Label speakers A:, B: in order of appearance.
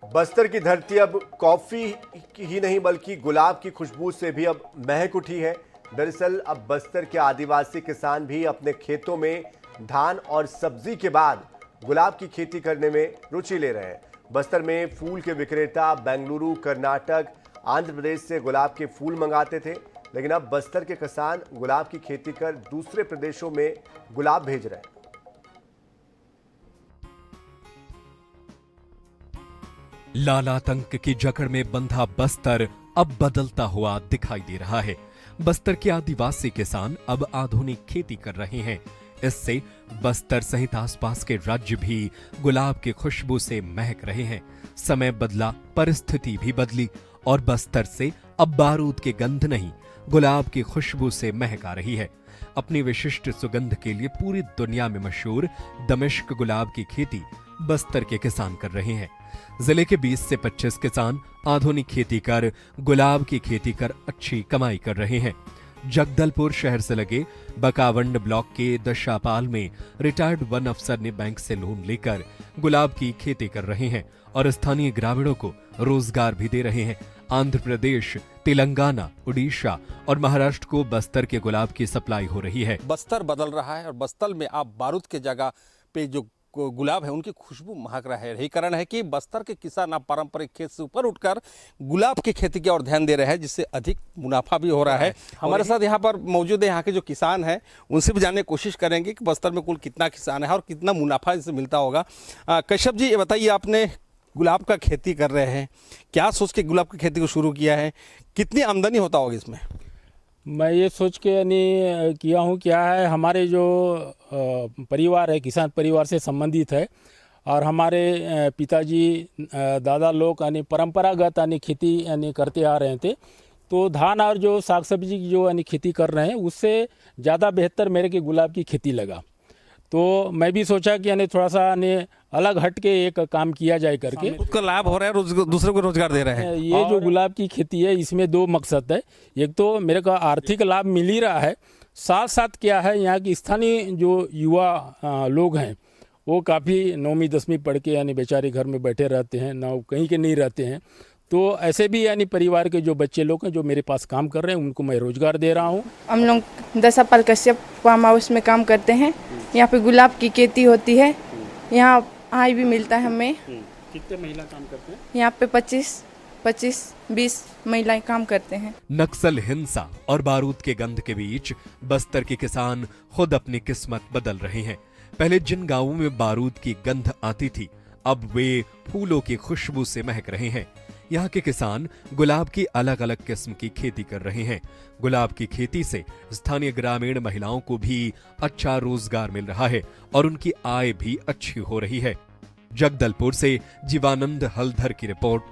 A: बस्तर की धरती अब कॉफी ही नहीं बल्कि गुलाब की खुशबू से भी अब महक उठी है। दरअसल अब बस्तर के आदिवासी किसान भी अपने खेतों में धान और सब्जी के बाद गुलाब की खेती करने में रुचि ले रहे हैं। बस्तर में फूल के विक्रेता बेंगलुरु, कर्नाटक, आंध्र प्रदेश से गुलाब के फूल मंगाते थे, लेकिन अब बस्तर के किसान गुलाब की खेती कर दूसरे प्रदेशों में गुलाब भेज रहे हैं।
B: लाल आतंक की जकड़ में बंधा बस्तर अब बदलता हुआ दिखाई दे रहा है। बस्तर के आदिवासी किसान अब आधुनिक खेती कर रहे हैं। इससे बस्तर सहित आसपास के राज्य भी गुलाब की खुशबू से महक रहे हैं। समय बदला, परिस्थिति भी बदली और बस्तर से अब बारूद के गंध नहीं, गुलाब की खुशबू से महक आ रही है। अपनी विशिष्ट सुगंध के लिए पूरी दुनिया में मशहूर दमिश्क गुलाब की खेती बस्तर के किसान कर रहे हैं। जिले के 20 से 25 किसान आधुनिक खेती कर गुलाब की खेती कर अच्छी कमाई कर रहे हैं। जगदलपुर शहर से लगे बकावंड ब्लॉक के दशापाल में रिटायर्ड वन अफसर ने बैंक से लोन लेकर गुलाब की खेती कर रहे हैं और स्थानीय ग्रामीणों को रोजगार भी दे रहे हैं। आंध्र प्रदेश, तेलंगाना, उड़ीसा और महाराष्ट्र को बस्तर के गुलाब की सप्लाई हो रही है।
C: बस्तर बदल रहा है और बस्तर में आप बारूद के जगह पे जो गुलाब है उनकी खुशबू महक रहा है। यही कारण है कि बस्तर के किसान अब पारंपरिक खेत से ऊपर उठकर गुलाब की खेती की ओर ध्यान दे रहे हैं, जिससे अधिक मुनाफा भी हो रहा है। हमारे साथ यहाँ पर मौजूद है यहाँ के जो किसान हैं, उनसे भी जानने की कोशिश करेंगे कि बस्तर में कुल कितना किसान है और कितना मुनाफा इससे मिलता होगा। कश्यप जी, ये बताइए, आपने गुलाब का खेती कर रहे हैं, क्या सोच के गुलाब की खेती को शुरू किया है, कितनी आमदनी होता होगी इसमें?
D: मैं ये सोच के यानी किया हूँ, क्या है, हमारे जो परिवार है किसान परिवार से संबंधित है और हमारे पिताजी दादा लोग यानी परंपरागत यानी खेती यानी करते आ रहे थे। तो धान और जो साग सब्जी की जो यानी खेती कर रहे हैं उससे ज़्यादा बेहतर मेरे के गुलाब की खेती लगा। तो मैं भी सोचा कि यानी थोड़ा सा यानी अलग हट के एक काम किया जाए करके।
C: उसका लाभ हो रहा है, दूसरे को रोजगार दे रहे हैं।
D: ये जो गुलाब की खेती है इसमें दो मकसद है। एक तो मेरे को आर्थिक लाभ मिल ही रहा है, साथ साथ क्या है, यहाँ की स्थानीय जो युवा लोग हैं वो काफ़ी 9वीं 10वीं पढ़ के यानी बेचारे घर में बैठे रहते हैं, ना कहीं के नहीं रहते हैं। तो ऐसे भी यानी परिवार के जो बच्चे लोग हैं जो मेरे पास काम कर रहे हैं उनको मैं रोजगार दे रहा हूँ।
E: हम लोग दशापाल कश्यप फार्म हाउस में काम करते हैं। यहाँ पे गुलाब की खेती होती है। यहाँ आय भी मिलता है हमें।
D: कितने महिला काम करते हैं?
E: यहाँ पे 25-20 महिलाएं काम करते हैं।
B: नक्सल हिंसा और बारूद के गंध के बीच बस्तर के किसान खुद अपनी किस्मत बदल रहे हैं। पहले जिन गांवों में बारूद की गंध आती थी, अब वे फूलों की खुशबू से महक रहे हैं। यहाँ के किसान गुलाब की अलग अलग किस्म की खेती कर रहे हैं। गुलाब की खेती से स्थानीय ग्रामीण महिलाओं को भी अच्छा रोजगार मिल रहा है और उनकी आय भी अच्छी हो रही है। जगदलपुर से जीवानंद हलधर की रिपोर्ट।